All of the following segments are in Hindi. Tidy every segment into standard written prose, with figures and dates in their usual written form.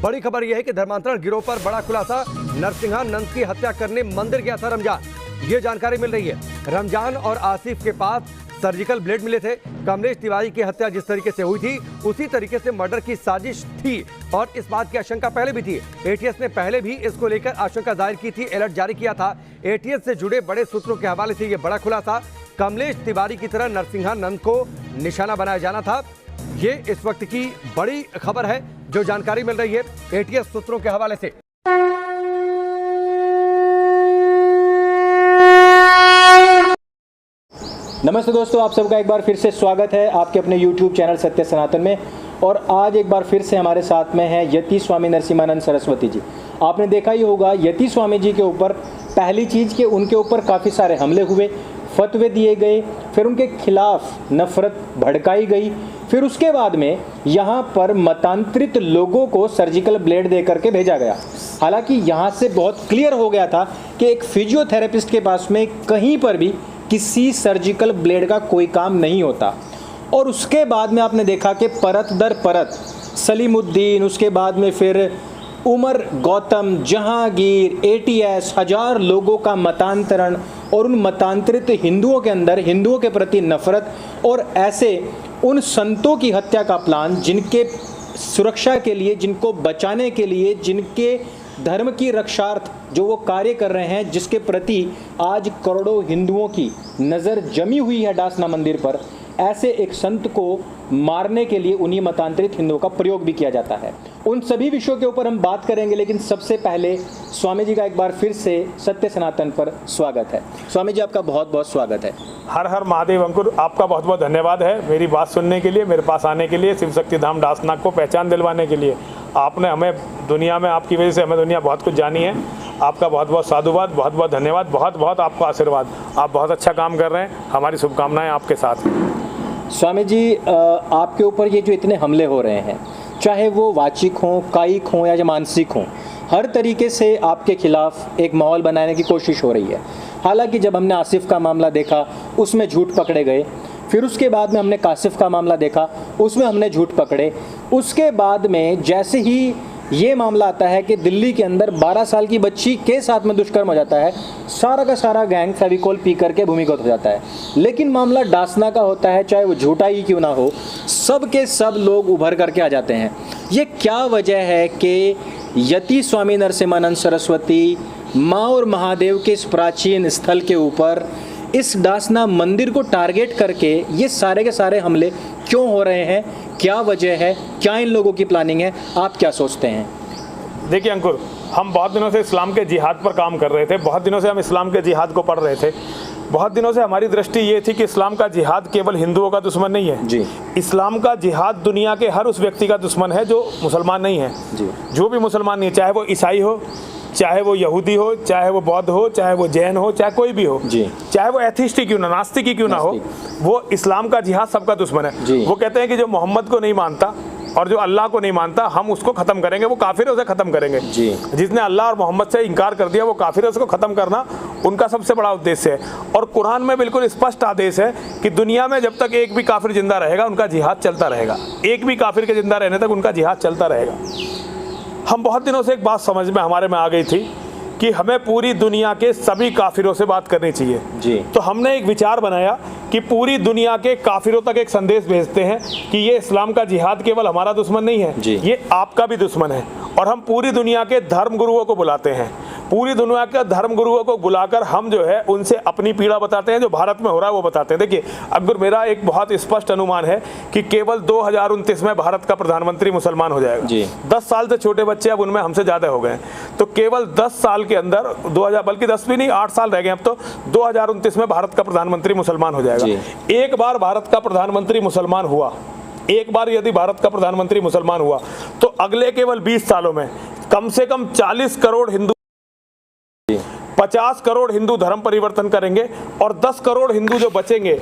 बड़ी खबर यह है कि धर्मांतरण गिरोह पर बड़ा खुलासा, नरसिंहा नंद की हत्या करने मंदिर गया था रमजान। ये जानकारी मिल रही है। रमजान और आसिफ के पास सर्जिकल ब्लेड मिले थे। कमलेश तिवारी की हत्या जिस तरीके से हुई थी उसी तरीके से मर्डर की साजिश थी और इस बात की आशंका पहले भी थी। एटीएस ने पहले भी इसको लेकर आशंका जाहिर की थी, अलर्ट जारी किया था। एटीएस से जुड़े बड़े सूत्रों के हवाले से ये बड़ा खुलासा। कमलेश तिवारी की तरह नरसिंहा नंद को निशाना बनाया जाना था। ये इस वक्त की बड़ी खबर है जो जानकारी मिल रही है एटीएस सूत्रों के हवाले से। नमस्ते दोस्तों, आप सबका एक बार फिर से स्वागत है आपके अपने YouTube चैनल सत्य सनातन में। और आज एक बार फिर से हमारे साथ में है यति स्वामी नरसिम्हानंद सरस्वती जी। आपने देखा ही होगा यति स्वामी जी के ऊपर पहली चीज़ कि उनके ऊपर काफ़ी सारे हमले हुए, फतवे दिए गए, फिर उनके खिलाफ नफरत भड़काई गई, फिर उसके बाद में यहाँ पर मतांतरित लोगों को सर्जिकल ब्लेड दे करके भेजा गया। हालांकि यहाँ से बहुत क्लियर हो गया था कि एक फिजियोथेरेपिस्ट के पास में कहीं पर भी किसी सर्जिकल ब्लेड का कोई काम नहीं होता। और उसके बाद में आपने देखा कि परत दर परत सलीमुद्दीन, उसके बाद में फिर उमर गौतम, जहांगीर, एटीएस, हजार लोगों का मतांतरण और उन मतांतरित हिंदुओं के अंदर हिंदुओं के प्रति नफरत और ऐसे उन संतों की हत्या का प्लान जिनके सुरक्षा के लिए, जिनको बचाने के लिए, जिनके धर्म की रक्षार्थ जो वो कार्य कर रहे हैं, जिसके प्रति आज करोड़ों हिंदुओं की नज़र जमी हुई है डासना मंदिर पर, ऐसे एक संत को मारने के लिए उन्हीं मतांतरित हिंदुओं का प्रयोग भी किया जाता है। उन सभी विषयों के ऊपर हम बात करेंगे, लेकिन सबसे पहले स्वामी जी का एक बार फिर से सत्य सनातन पर स्वागत है। स्वामी जी, आपका बहुत बहुत स्वागत है। हर हर महादेव। अंकुर, आपका बहुत बहुत धन्यवाद है मेरी बात सुनने के लिए, मेरे पास आने के लिए, शिव शक्ति धाम डासनाग को पहचान दिलवाने के लिए। आपने हमें दुनिया में, आपकी वजह से हमें दुनिया बहुत कुछ जानी है। आपका बहुत बहुत साधुवाद, बहुत बहुत धन्यवाद, बहुत बहुत आपका आशीर्वाद। आप बहुत अच्छा काम कर रहे हैं, हमारी शुभकामनाएं आपके साथ। स्वामी जी, आपके ऊपर ये जो इतने हमले हो रहे हैं, चाहे वो वाचिक हों, कायिक हों या मानसिक हों, हर तरीके से आपके खिलाफ एक माहौल बनाने की कोशिश हो रही है। हालांकि जब हमने आसिफ का मामला देखा उसमें झूठ पकड़े गए, फिर उसके बाद में हमने कासिफ का मामला देखा उसमें हमने झूठ पकड़े, उसके बाद में जैसे ही ये मामला आता है कि दिल्ली के अंदर 12 साल की बच्ची के साथ में दुष्कर्म हो जाता है, सारा का सारा गैंग फेविकोल पी करके भूमिगत हो जाता है। लेकिन मामला डासना का होता है, चाहे वो झूठा ही क्यों ना हो, सब के सब लोग उभर करके आ जाते हैं। ये क्या वजह है कि यति स्वामी नरसिम्हानंद सरस्वती माँ और महादेव के इस प्राचीन स्थल के ऊपर, इस डासना मंदिर को टारगेट करके ये सारे के सारे हमले क्यों हो रहे हैं? क्या वजह है? क्या इन लोगों की प्लानिंग है? आप क्या सोचते हैं? देखिए अंकुर, हम बहुत दिनों से इस्लाम के जिहाद पर काम कर रहे थे, बहुत दिनों से हम इस्लाम के जिहाद को पढ़ रहे थे। बहुत दिनों से हमारी दृष्टि ये थी कि इस्लाम का जिहाद केवल हिंदुओं का दुश्मन नहीं है जी। इस्लाम का जिहाद दुनिया के हर उस व्यक्ति का दुश्मन है जो मुसलमान नहीं है जी। जो भी मुसलमान नहीं है, चाहे वो ईसाई हो, चाहे वो यहूदी हो, चाहे वो बौद्ध हो, चाहे वो जैन हो, चाहे कोई भी हो जी। चाहे वो एथिस्ट ही क्यों ना, नास्तिक ही क्यों ना हो, वो इस्लाम का जिहाद सबका दुश्मन है। वो कहते हैं कि जो मोहम्मद को नहीं मानता और जो अल्लाह को नहीं मानता, हम उसको खत्म करेंगे, वो काफिर है, उसे खत्म करेंगे जी। जिसने अल्लाह और मोहम्मद से इनकार कर दिया वो काफिर है, उसको खत्म करना उनका सबसे बड़ा उद्देश्य है। और कुरान में बिल्कुल स्पष्ट आदेश है कि दुनिया में जब तक एक भी काफिर जिंदा रहेगा उनका जिहाद चलता रहेगा। एक भी काफिर के जिंदा रहने तक उनका जिहाद चलता रहेगा। हम बहुत दिनों से एक बात समझ में हमारे में आ गई थी कि हमें पूरी दुनिया के सभी काफिरों से बात करनी चाहिए जी। तो हमने एक विचार बनाया कि पूरी दुनिया के काफिरों तक एक संदेश भेजते हैं कि ये इस्लाम का जिहाद केवल हमारा दुश्मन नहीं है, ये आपका भी दुश्मन है। और हम पूरी दुनिया के धर्म गुरुओं को बुलाते हैं, पूरी दुनिया के धर्म गुरुओं को बुलाकर हम जो है उनसे अपनी पीड़ा बताते हैं, जो भारत में हो रहा है वो बताते हैं। देखिए अगर मेरा एक बहुत स्पष्ट अनुमान है कि केवल 2029 में भारत का प्रधानमंत्री मुसलमान हो जाएगा जी। 10 साल से छोटे बच्चे अब उनमें हमसे ज़्यादा हो गए, तो केवल 10 साल के अंदर 2000, बल्कि 10 भी नहीं 8 साल रह गए अब, तो 2029 में भारत का प्रधानमंत्री मुसलमान हो जाएगा। एक बार भारत का प्रधानमंत्री मुसलमान हुआ, एक बार यदि भारत का प्रधानमंत्री मुसलमान हुआ तो अगले केवल 20 सालों में कम से कम 40 करोड़ हिंदू, 50 करोड़ हिंदू धर्म परिवर्तन करेंगे और 10 करोड़ हिंदू जो बचेंगे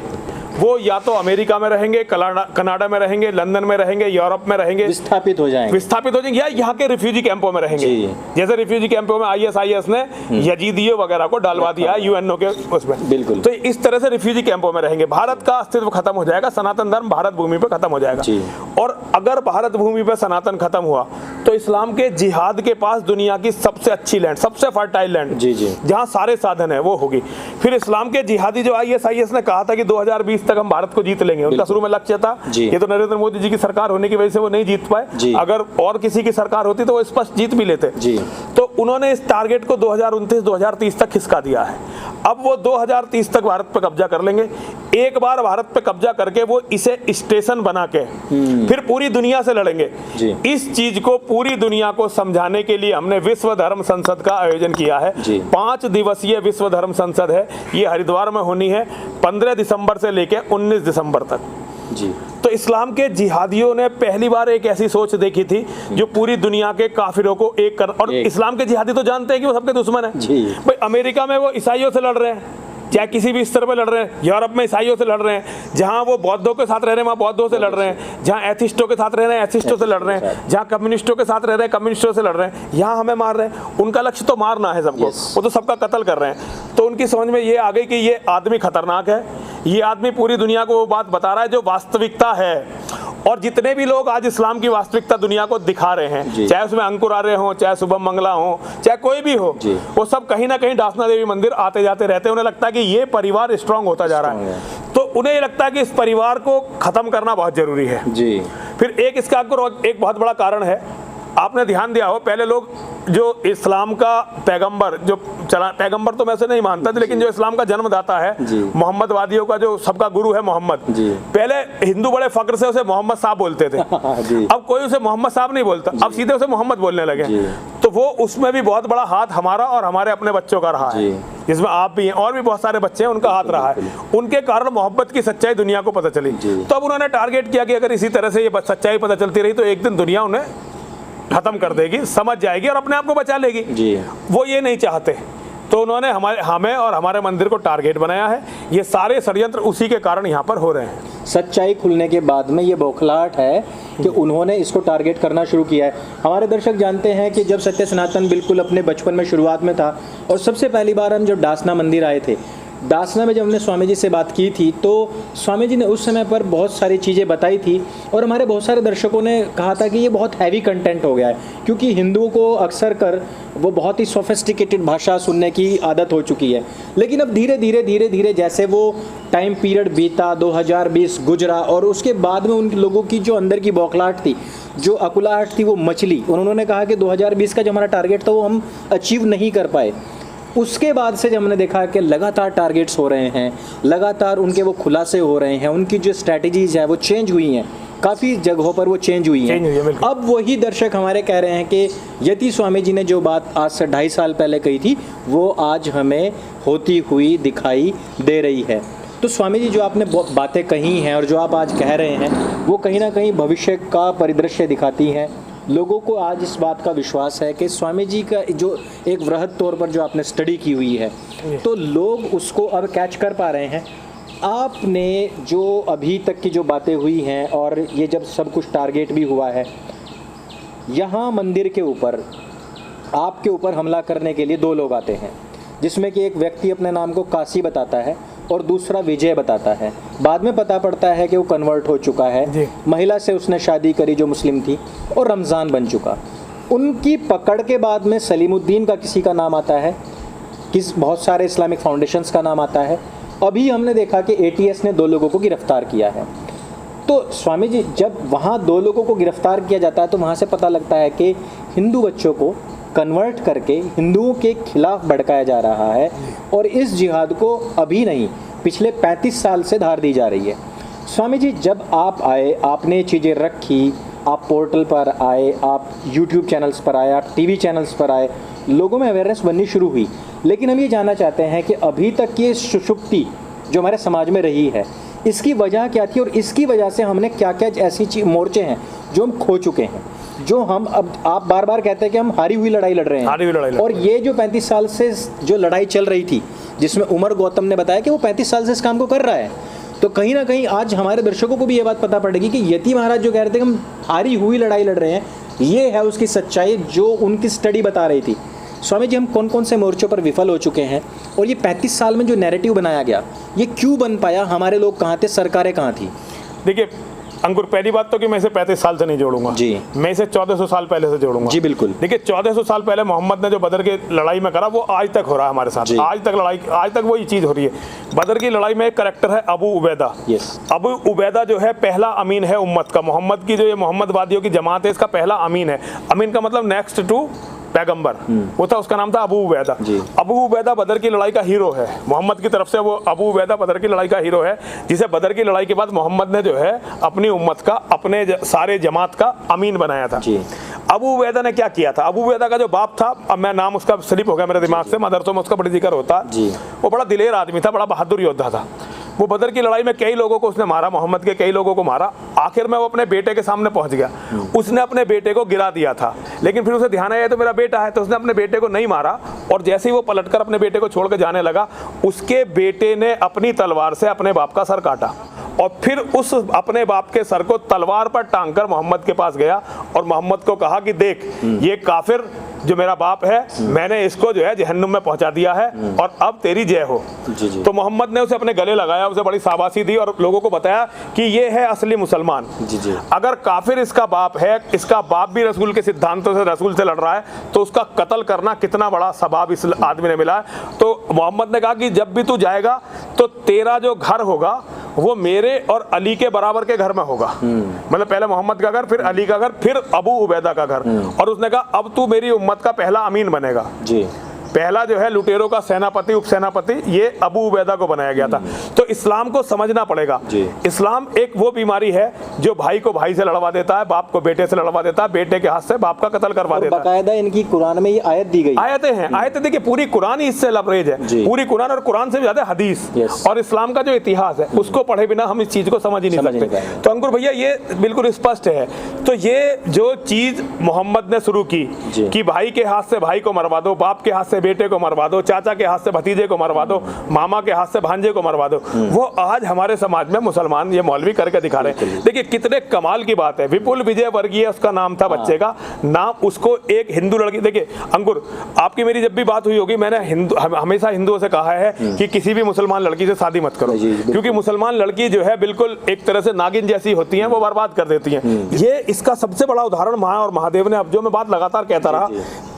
वो या तो अमेरिका में रहेंगे, कनाडा में रहेंगे, लंदन में रहेंगे, यूरोप में रहेंगे, विस्थापित हो जाएंगे, या यहाँ के रिफ्यूजी कैंपों में रहेंगे। जैसे रिफ्यूजी कैंपों में ISIS ने यजीदियों वगैरह को डालवा दिया है UNO के उसमें, बिल्कुल। तो इस तरह से रिफ्यूजी कैंपों में रहेंगे। भारत का अस्तित्व खत्म हो जाएगा, सनातन धर्म भारत भूमि पे खत्म हो जाएगा। और अगर भारत भूमि पे सनातन खत्म हुआ तो इस्लाम के जिहाद के पास दुनिया की सबसे अच्छी लैंड, सबसे फर्टाइल लैंड, जहां सारे साधन है, वो होगी। फिर इस्लाम के जिहादी जो ISIS ने कहा था कि 2020 तक हम भारत को जीत लेंगे, उनका शुरू में लक्ष्य था। ये तो नरेंद्र मोदी जी की सरकार होने की वजह से वो नहीं जीत पाए। अगर और किसी की सरकार होती तो वो स्पष्ट जीत भी लेते। तो उन्होंने इस टारगेट को 2029-2030 तक खिसका दिया है। अब वो 2030 तक भारत पे कब्जा कर लेंगे। एक बार भारत पे कब्जा करके वो इसे स्टेशन बना के फिर पूरी दुनिया से लड़ेंगे। इस चीज को पूरी दुनिया को समझाने के लिए हमने विश्व धर्म संसद का आयोजन किया है। 5 दिवसीय विश्व धर्म संसद है, ये हरिद्वार में होनी है 15 दिसंबर से लेकर 19 दिसंबर तक। तो इस्लाम के जिहादियों ने पहली बार एक ऐसी सोच देखी थी जो पूरी दुनिया के काफिरों को एक कर, और इस्लाम के जिहादी तो जानते हैं कि वो सबके दुश्मन है। भाई अमेरिका में वो ईसाइयों से लड़ रहे हैं, चाहे किसी भी स्तर पर लड़ रहे हैं, यूरोप में ईसाइयों से लड़ रहे हैं, जहां वो बौद्धों के साथ रह रहे हैं वहां बौद्धों से लड़ रहे हैं, जहां एथिस्टों के साथ रह रहे हैं एथिस्टों से लड़ रहे हैं, जहां कम्युनिस्टों के साथ रह रहे हैं कम्युनिस्टों से लड़ रहे हैं, यहाँ हमें मार रहे हैं। उनका लक्ष्य तो मारना है सबको, वो तो सबका कत्ल कर रहे हैं। तो उनकी समझ में ये आ गई कि ये आदमी खतरनाक है, ये आदमी पूरी दुनिया को वो बात बता रहा है जो वास्तविकता है। और जितने भी लोग आज इस्लाम की वास्तविकता दुनिया को दिखा रहे हैं, चाहे उसमें अंकुर आर्य हो, चाहे शुभम मंगला हो, चाहे कोई भी हो, वो सब कहीं ना कहीं डासना देवी मंदिर आते जाते रहते हैं। उन्हें लगता है कि ये परिवार स्ट्रांग होता जा रहा है, तो उन्हें ये लगता है कि इस परिवार को खत्म करना बहुत जरूरी है। फिर एक इसका अंकुर एक बहुत बड़ा कारण है, आपने ध्यान दिया हो, पहले लोग जो इस्लाम का पैगंबर जो चला, पैगंबर तो मैं से नहीं मानता था, लेकिन जो इस्लाम का जन्मदाता है, मोहम्मदवादियों का जो सबका गुरु है मोहम्मद, पहले हिंदू बड़े फक्र से उसे मोहम्मद साहब बोलते थे। अब कोई उसे मोहम्मद साहब नहीं बोलता, अब सीधे उसे मोहम्मद बोलने लगे। तो वो उसमें भी बहुत बड़ा हाथ हमारा और हमारे अपने बच्चों का रहा है, जिसमें आप भी हैं और भी बहुत सारे बच्चे हैं, उनका हाथ रहा है। उनके कारण मोहब्बत की सच्चाई दुनिया को पता चली। तो अब उन्होंने टारगेट किया कि अगर इसी तरह से ये सच्चाई पता चलती रही तो एक दिन दुनिया उन्हें खत्म कर देगी, समझ जाएगी और अपने आप को बचा लेगी। वो ये नहीं चाहते, तो उन्होंने हमें और हमारे मंदिर को टारगेट बनाया है। ये सारे षड्यंत्र उसी के कारण यहाँ पर हो रहे हैं। सच्चाई खुलने के बाद में ये बौखलाहट है कि उन्होंने इसको टारगेट करना शुरू किया है। हमारे दर्शक जानते हैं कि जब सत्य सनातन बिल्कुल अपने बचपन में शुरुआत में था और सबसे पहली बार हम जब डासना मंदिर आए थे, डासना में जब हमने स्वामी जी से बात की थी तो स्वामी जी ने उस समय पर बहुत सारी चीज़ें बताई थी और हमारे बहुत सारे दर्शकों ने कहा था कि ये बहुत हैवी कंटेंट हो गया है, क्योंकि हिंदुओं को अक्सर कर वो बहुत ही सोफिस्टिकेटेड भाषा सुनने की आदत हो चुकी है। लेकिन अब धीरे धीरे जैसे वो टाइम पीरियड बीता, 2020 गुजरा और उसके बाद में उन लोगों की जो अंदर की बौखलाहट थी, जो अकुलाहट थी, वो मचली। उन्होंने कहा कि 2020 का जो हमारा टारगेट था वो हम अचीव नहीं कर पाए। उसके बाद से जब हमने देखा कि लगातार टारगेट्स हो रहे हैं, लगातार उनके वो खुलासे हो रहे हैं, उनकी जो स्ट्रैटेजीज है वो चेंज हुई हैं, काफ़ी जगहों पर वो चेंज हुई हैं। अब वही दर्शक हमारे कह रहे हैं कि यति स्वामी जी ने जो बात आज से 2.5 साल पहले कही थी वो आज हमें होती हुई दिखाई दे रही है। तो स्वामी जी जो आपने बातें कही हैं और जो आप आज कह रहे हैं वो कहीं ना कहीं भविष्य का परिदृश्य दिखाती हैं। लोगों को आज इस बात का विश्वास है कि स्वामी जी का जो एक वृहद तौर पर जो आपने स्टडी की हुई है तो लोग उसको अब कैच कर पा रहे हैं। आपने जो अभी तक की जो बातें हुई हैं और ये जब सब कुछ टारगेट भी हुआ है, यहाँ मंदिर के ऊपर आपके ऊपर हमला करने के लिए 2 लोग आते हैं, जिसमें कि एक व्यक्ति अपने नाम को काशी बताता है और दूसरा विजय बताता है। बाद में पता पड़ता है कि वो कन्वर्ट हो चुका है, महिला से उसने शादी करी जो मुस्लिम थी और रमज़ान बन चुका। उनकी पकड़ के बाद में सलीमुद्दीन का किसी का नाम आता है, बहुत सारे इस्लामिक फाउंडेशंस का नाम आता है। अभी हमने देखा कि ATS ने 2 लोगों को गिरफ्तार किया है। तो स्वामी जी जब वहाँ 2 लोगों को गिरफ्तार किया जाता है तो वहाँ से पता लगता है कि हिंदू बच्चों को कन्वर्ट करके हिंदुओं के खिलाफ भड़काया जा रहा है और इस जिहाद को अभी नहीं पिछले 35 साल से धार दी जा रही है। स्वामी जी जब आप आए, आपने चीज़ें रखी, आप पोर्टल पर आए, आप YouTube चैनल्स पर आए, आप TV चैनल्स पर आए, लोगों में अवेयरनेस बननी शुरू हुई। लेकिन हम ये जानना चाहते हैं कि अभी तक ये सुषुप्ति जो हमारे समाज में रही है इसकी वजह क्या थी और इसकी वजह से हमने क्या क्या ऐसी मोर्चे हैं जो हम खो चुके हैं, जो हम अब आप बार बार कहते हैं कि हम हारी हुई लड़ाई लड़ रहे हैं। और ये जो 35 साल से जो लड़ाई चल रही थी, जिसमें उमर गौतम ने बताया कि वो 35 साल से इस काम को कर रहा है, तो कहीं ना कहीं आज हमारे दर्शकों को भी ये बात पता पड़ेगी कि यति महाराज जो कह रहे थे कि हम हारी हुई लड़ाई लड़ रहे हैं, ये है उसकी सच्चाई जो उनकी स्टडी बता रही थी। स्वामी जी, हम कौन कौन से मोर्चों पर विफल हो चुके हैं और ये 35 साल में जो नैरेटिव बनाया गया ये क्यों बन पाया? हमारे लोग कहाँ थे, सरकारें कहाँ थी? देखिए अंकुर, पहली बात तो कि मैं इसे 35 साल से नहीं जोड़ूंगा जी, मैं इसे 1400 साल पहले से जोड़ूंगा। जी बिल्कुल। देखिए 1400 साल पहले मोहम्मद ने जो बदर की लड़ाई में करा वो आज तक हो रहा है हमारे साथ, आज तक वही चीज हो रही है। बदर की लड़ाई में एक कैरेक्टर है अबू उबैदा। अबू उबैदा जो है पहला अमीन है उम्मत का। मोहम्मद की जो ये मोहम्मदवादियों की जमात है इसका पहला अमीन है। अमीन का मतलब नेक्स्ट टू पैगंबर, वो था, उसका नाम था अबू उबैदा। अबू उबैदा बदर की लड़ाई का हीरो है मोहम्मद की तरफ से। वो अबू उबैदा बदर की लड़ाई का हीरो है जिसे बदर की लड़ाई के बाद मोहम्मद ने जो है अपनी उम्मत का, अपने सारे जमात का अमीन बनाया था। अबू उबैदा ने क्या किया था? अबू उबैदा का जो बाप था, अब मैं नाम उसका स्लिप हो गया मेरे दिमाग से, मदरसों में उसका बड़ी जिक्र होता, वो बड़ा दिलेर आदमी था, बड़ा बहादुर योद्धा था। वो बदर की लड़ाई में कई लोगों को उसने मारा, मोहम्मद के कई लोगों को मारा। आखिर में वो अपने बेटे के सामने पहुंच गया। उसने अपने बेटे को गिरा दिया था, लेकिन फिर उसे ध्यान आया तो मेरा बेटा है, तो उसने अपने बेटे को नहीं मारा। और जैसे ही वो पलटकर अपने बेटे को छोड़ के जाने लगा, उसके बेटे ने अपनी तलवार से अपने बाप का सर काटा और फिर उस अपने बाप के सर को तलवार पर टांगकर मोहम्मद के पास गया और मोहम्मद को कहा कि देख, ये काफिर जो मेरा बाप है, मैंने इसको जो है जहन्नुम में पहुंचा दिया है और अब तेरी जय हो। तो मोहम्मद ने उसे अपने गले लगाया, उसे बड़ी शाबाशी दी और लोगों को बताया कि ये है असली मुसलमान। अगर काफिर इसका बाप है, इसका बाप भी रसूल के सिद्धांतों से, रसूल से लड़ रहा है, तो उसका कत्ल करना कितना बड़ा सवाब इस आदमी ने मिला है। तो मोहम्मद ने कहा कि जब भी तू जाएगा तो तेरा जो घर होगा वो मेरे और अली के बराबर के घर में होगा। मतलब पहले मोहम्मद का घर, फिर अली का घर, फिर अबू उबैदा का घर। और उसने कहा अब तू मेरी उम्मत का पहला अमीन बनेगा। पहला जो है लुटेरों का सेनापति, उपसेनापति, ये अबू उबैदा को बनाया गया था। तो इस्लाम को समझना पड़ेगा। इस्लाम एक वो बीमारी है जो भाई को भाई से लड़वा देता है, बाप को बेटे से लड़वा देता है, बेटे के हाथ से बाप का कत्ल करवा देता है। बाकायदा इनकी कुरान में ये आयत दी गई, आयतें हैं, आयतें देखिए पूरी कुरान ही इससे लबरेज है, पूरी कुरान, और कुरान से भी ज्यादा हदीस और इस्लाम का जो इतिहास है उसको पढ़े बिना हम इस चीज को समझ ही नहीं सकते। तो अंकुर भैया ये बिल्कुल स्पष्ट है। तो ये जो चीज मोहम्मद ने शुरू की कि भाई के हाथ से भाई को मरवा दो, बाप के हाथ से बेटे को मरवा दो, चाचा के हाथ से भतीजे को मरवा दो, मामा के हाथ से भांजे को मरवा दो, वो आज हमारे समाज में मुसलमान ये मौलवी करके दिखा रहे हैं। देखिए कितने कमाल की बात है। विपुल विजय वर्गीय उसका नाम था, बच्चे का नाम, उसको एक हिंदू लड़की, देखिए अंकुर आपकी मेरी जब भी बात हुई होगी, मैंने हमेशा हिंदुओं से कहा है कि किसी भी मुसलमान लड़की से शादी मत करो, क्योंकि मुसलमान लड़की जो है बिल्कुल एक तरह से नागिन जैसी होती है, वो बर्बाद कर देती है। ये इसका सबसे बड़ा उदाहरण माँ और महादेव ने, अब जो मैं बात लगातार कहता रहा,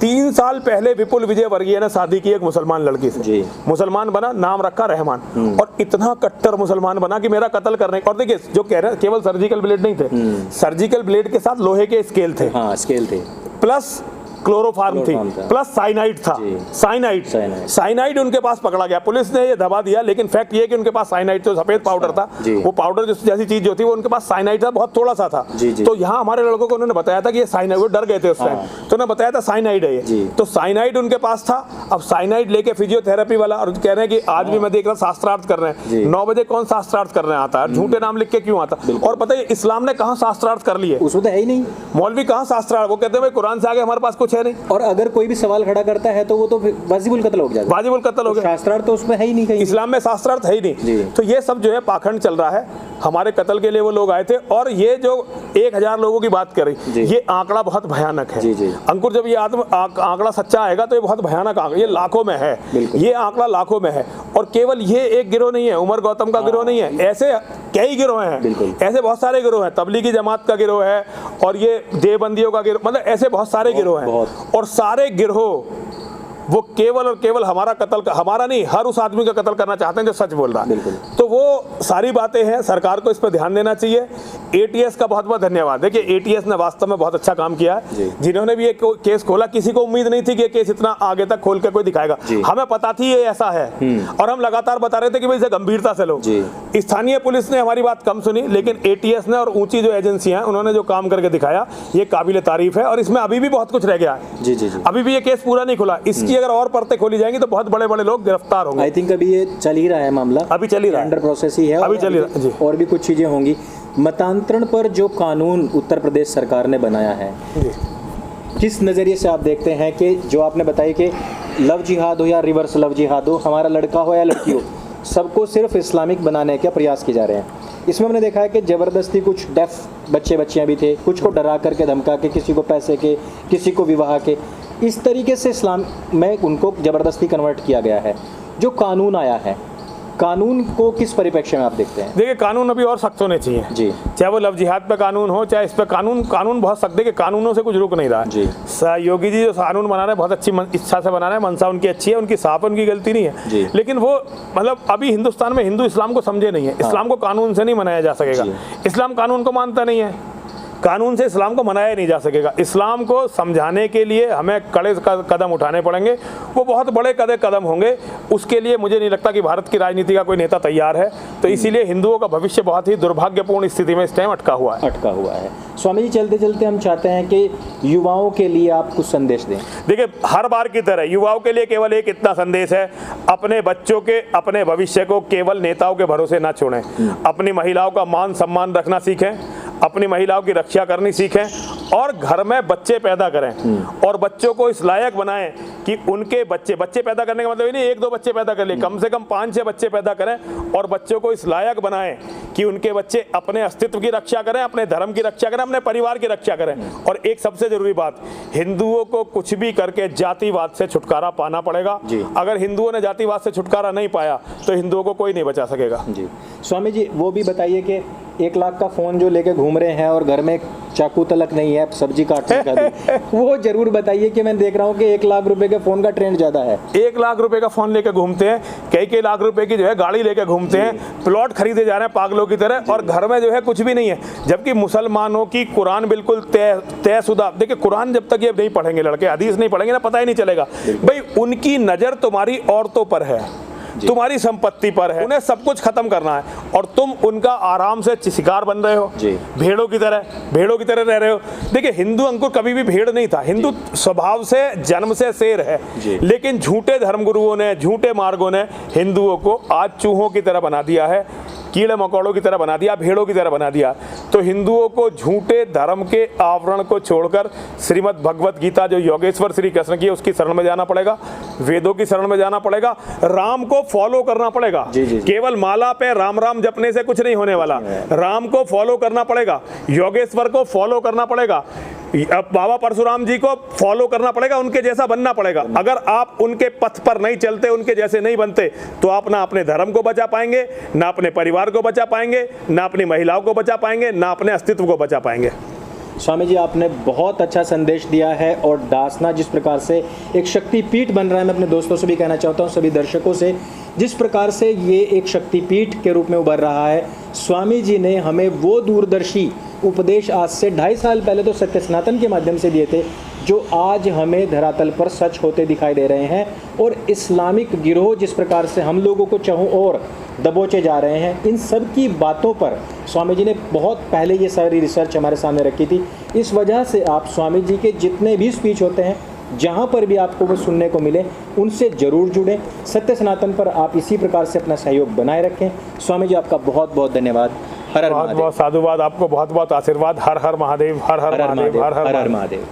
3 साल पहले विपुल विजय वर्गीय ने शादी की एक मुसलमान लड़की से, मुसलमान बना, नाम रखा रहमान, और इतना कट्टर मुसलमान बना कि मेरा कत्ल करने। और देखिए जो कह रहे केवल सर्जिकल ब्लेड नहीं थे, सर्जिकल ब्लेड के साथ लोहे के स्केल थे, स्केल थे, प्लस क्लोरोफार्म थी, प्लस साइनाइड था। साइनाइड उनके पास पकड़ा गया, पुलिस ने ये दबा दिया, लेकिन फैक्ट ये कि उन्के पास साइनाइड, तो सफेद पाउडर था, वो पाउडर जैसी चीज जो थी वो उनके पास साइनाइड था, बहुत थोड़ा सा था। तो यहाँ हमारे लड़कों को उन्होंने बताया था कि ये साइनाइड, वो डर गए थे उस टाइम, तो उन्होंने बताया था साइनाइड है ये। तो साइनाइड उनके पास था। अब साइनाइड लेके फिजियोथेरेपी वाला, और कह रहे हैं कि आज भी मैं देख रहा शास्त्रार्थ कर रहे हैं, 9 बजे कौन शास्त्रार्थ करने आता है, झूठे नाम लिख के क्यों आता? और पता है इस्लाम ने कहाँ शास्त्रार्थ कर लिए? उसमें तो है ही नहीं। मौलवी कहाँ शास्त्रार्थ, वो कहते हैं भाई कुरान से आगे हमारे पास कुछ है नहीं। और अगर कोई भी सवाल खड़ा करता है तो वो तो वाजिबुल कत्ल हो जाएगा, वाजिबुल कत्ल हो गया। शास्त्रार्थ तो उसमें है ही नहीं, कहीं इस्लाम में शास्त्रार्थ है ही नहीं। तो ये सब जो है पाखंड चल रहा है। हमारे कत्ल के लिए वो लोग आए थे, और ये जो 1000 लोगों की बात करी, ये आंकड़ा बहुत भयानक है। अंकुर जब ये आंकड़ा सच्चा आएगा तो ये बहुत भयानक आंकड़ा, ये लाखों में है, ये आंकड़ा लाखों में है। और केवल ये एक गिरोह नहीं है, उमर गौतम का गिरोह नहीं है, ऐसे कई गिरोह हैं, ऐसे बहुत सारे गिरोह हैं, तबलीगी जमात का गिरोह है, और ये देवबंदियों का गिरोह, मतलब ऐसे बहुत सारे गिरोह हैं। और सारे गिरोह वो केवल और केवल हमारा कत्ल, हमारा नहीं, हर उस आदमी का कत्ल करना चाहते हैं जो सच बोल रहा है। तो वो सारी बातें हैं, सरकार को इस पर ध्यान देना चाहिए। एटीएस का बहुत बहुत धन्यवाद। देखिए एटीएस ने वास्तव में बहुत अच्छा काम किया है, जिन्होंने भी ये केस खोला। किसी को उम्मीद नहीं थी कि ये केस इतना आगे तक खोल के कोई दिखाएगा, हमें पता थी ये ऐसा है, और हम लगातार बता रहे थे कि भाई इसे गंभीरता से लो। स्थानीय पुलिस ने हमारी बात कम सुनी, लेकिन एटीएस ने और ऊंची जो एजेंसियां हैं उन्होंने जो काम करके दिखाया, ये काबिल तारीफ है। और इसमें अभी भी बहुत कुछ रह गया है, अभी भी ये केस पूरा नहीं खुला। इसकी अगर और परतें खोली जाएंगी तो बहुत बड़े बड़े लोग गिरफ्तार होंगे। आई थिंक अभी ये चल ही रहा है मामला, अभी चल ही रहा है, अंडर प्रोसेस ही है, अभी चल ही रहा है, और भी कुछ चीजें होंगी। मतांतरण पर जो कानून उत्तर प्रदेश सरकार ने बनाया है, किस नज़रिए से आप देखते हैं कि जो आपने बताया कि लव जिहाद हो या रिवर्स लव जिहाद हो, हमारा लड़का हो या लड़की हो, सबको सिर्फ इस्लामिक बनाने का प्रयास किए जा रहे हैं। इसमें हमने देखा है कि ज़बरदस्ती कुछ डेफ बच्चियाँ भी थे, कुछ को डरा करके धमका के, किसी को पैसे के, किसी को विवाह के, इस तरीके से इस्लाम में उनको ज़बरदस्ती कन्वर्ट किया गया है। जो कानून आया है, कानून को किस परिप्रेक्ष्य में आप देखते हैं? देखिए, कानून अभी और सख्त होने चाहिए जी, चाहे वो लव जिहाद पे कानून हो, चाहे इस पे कानून बहुत सख्त है कि कानूनों से कुछ रुक नहीं रहा जी। योगी जी जो कानून बना रहे हैं बहुत अच्छी इच्छा से बना रहे हैं, मनसा उनकी अच्छी है, उनकी साफ, उनकी गलती नहीं है, लेकिन वो मतलब अभी हिंदुस्तान में हिंदू इस्लाम को समझे नहीं है। इस्लाम को कानून से नहीं मनाया जा सकेगा, इस्लाम कानून को मानता नहीं है, कानून से इस्लाम को मनाया नहीं जा सकेगा। इस्लाम को समझाने के लिए हमें कड़े कदम उठाने पड़ेंगे, वो बहुत बड़े कदम होंगे। उसके लिए मुझे नहीं लगता कि भारत की राजनीति का कोई नेता तैयार है, तो इसीलिए हिंदुओं का भविष्य बहुत ही दुर्भाग्यपूर्ण स्थिति में इस टाइम अटका हुआ है। स्वामी जी, चलते चलते हम चाहते हैं कि युवाओं के लिए आप कुछ संदेश दें। देखिए, हर बार की तरह युवाओं के लिए केवल एक इतना संदेश है, अपने बच्चों के अपने भविष्य को केवल नेताओं के भरोसे ना छोड़ें, अपनी महिलाओं का मान सम्मान रखना सीखें, अपनी महिलाओं की रक्षा करनी सीखें और घर में बच्चे पैदा करें और बच्चों को इस लायक बनाएं कि उनके बच्चे पैदा करने का मतलब ये नहीं 1-2 बच्चे पैदा कर लिए, कम से कम 5-6 बच्चे पैदा करें और बच्चों को इस लायक बनाएं कि उनके बच्चे अपने अस्तित्व की रक्षा करें, अपने धर्म की रक्षा करें, अपने परिवार की रक्षा करें। और एक सबसे जरूरी बात, हिंदुओं को कुछ भी करके जातिवाद से छुटकारा पाना पड़ेगा। अगर हिंदुओं ने जातिवाद से छुटकारा नहीं पाया तो हिंदुओं को कोई नहीं बचा सकेगा जी। स्वामी जी, वो भी बताइए कि 1 लाख का फोन जो लेके घूम रहे हैं और घर में चाकू तलक नहीं है सब्जी काटने का भी, वो जरूर बताइए कि मैं देख रहा हूँ कि 1 लाख रुपए के फोन का ट्रेंड ज्यादा है। 1 लाख रुपए का फोन लेके घूमते हैं, कई लाख रुपए की जो है गाड़ी लेके घूमते हैं, प्लॉट खरीदे जा रहे हैं पागलों की तरह और घर में जो है कुछ भी नहीं है। जबकि मुसलमानों की कुरान बिल्कुल तयशुदा, देखिए कुरान जब तक ये नहीं पढ़ेंगे लड़के, हदीस नहीं पढ़ेंगे ना, पता ही नहीं चलेगा। भाई उनकी नजर तुम्हारी औरतों पर है, तुम्हारी संपत्ति पर है, उन्हें सब कुछ खत्म करना है और तुम उनका आराम से शिकार बन रहे हो, भेड़ों की तरह रह रहे हो। देखिए, हिंदू अंकुर कभी भी भेड़ नहीं था, हिंदू स्वभाव से जन्म से शेर है, लेकिन झूठे धर्मगुरुओं ने, झूठे मार्गों ने हिंदुओं को आज चूहों की तरह बना दिया है, कीड़े मकोड़ों की तरह बना दिया, भेड़ों की तरह बना दिया। तो हिंदुओं को झूठे धर्म के आवरण को छोड़कर श्रीमद् भगवत गीता जो योगेश्वर श्री कृष्ण की है उसकी शरण में जाना पड़ेगा, वेदों की शरण में जाना पड़ेगा, राम को फॉलो करना पड़ेगा। केवल माला पे राम राम जपने से कुछ नहीं होने वाला, राम को फॉलो करना पड़ेगा, योगेश्वर को फॉलो करना पड़ेगा, बाबा परशुराम जी को फॉलो करना पड़ेगा, उनके जैसा बनना पड़ेगा। अगर आप उनके पथ पर नहीं चलते, उनके जैसे नहीं बनते, तो आप ना अपने धर्म को बचा पाएंगे, ना अपने परिवार को बचा पाएंगे, ना अपनी महिलाओं को बचा पाएंगे, ना अपने अस्तित्व को बचा पाएंगे। स्वामी जी, आपने बहुत अच्छा संदेश दिया है और दासना जिस प्रकार से एक शक्तिपीठ बन रहा है, मैं अपने दोस्तों से भी कहना चाहता हूँ, सभी दर्शकों से, जिस प्रकार से ये एक शक्तिपीठ के रूप में उभर रहा है, स्वामी जी ने हमें वो दूरदर्शी उपदेश आज से 2.5 साल पहले तो सत्य सनातन के माध्यम से दिए थे, जो आज हमें धरातल पर सच होते दिखाई दे रहे हैं। और इस्लामिक गिरोह जिस प्रकार से हम लोगों को चाहों और दबोचे जा रहे हैं, इन सब की बातों पर स्वामी जी ने बहुत पहले ये सारी रिसर्च हमारे सामने रखी थी। इस वजह से आप स्वामी जी के जितने भी स्पीच होते हैं, जहाँ पर भी आपको वो सुनने को मिले, उनसे ज़रूर जुड़ें। सत्य सनातन पर आप इसी प्रकार से अपना सहयोग बनाए रखें। स्वामी जी, आपका बहुत बहुत धन्यवाद। हर हर बहुत बहुत साधुवाद, आपको बहुत बहुत आशीर्वाद। हर हर महादेव, हर हर महादेव, हर हर महादेव।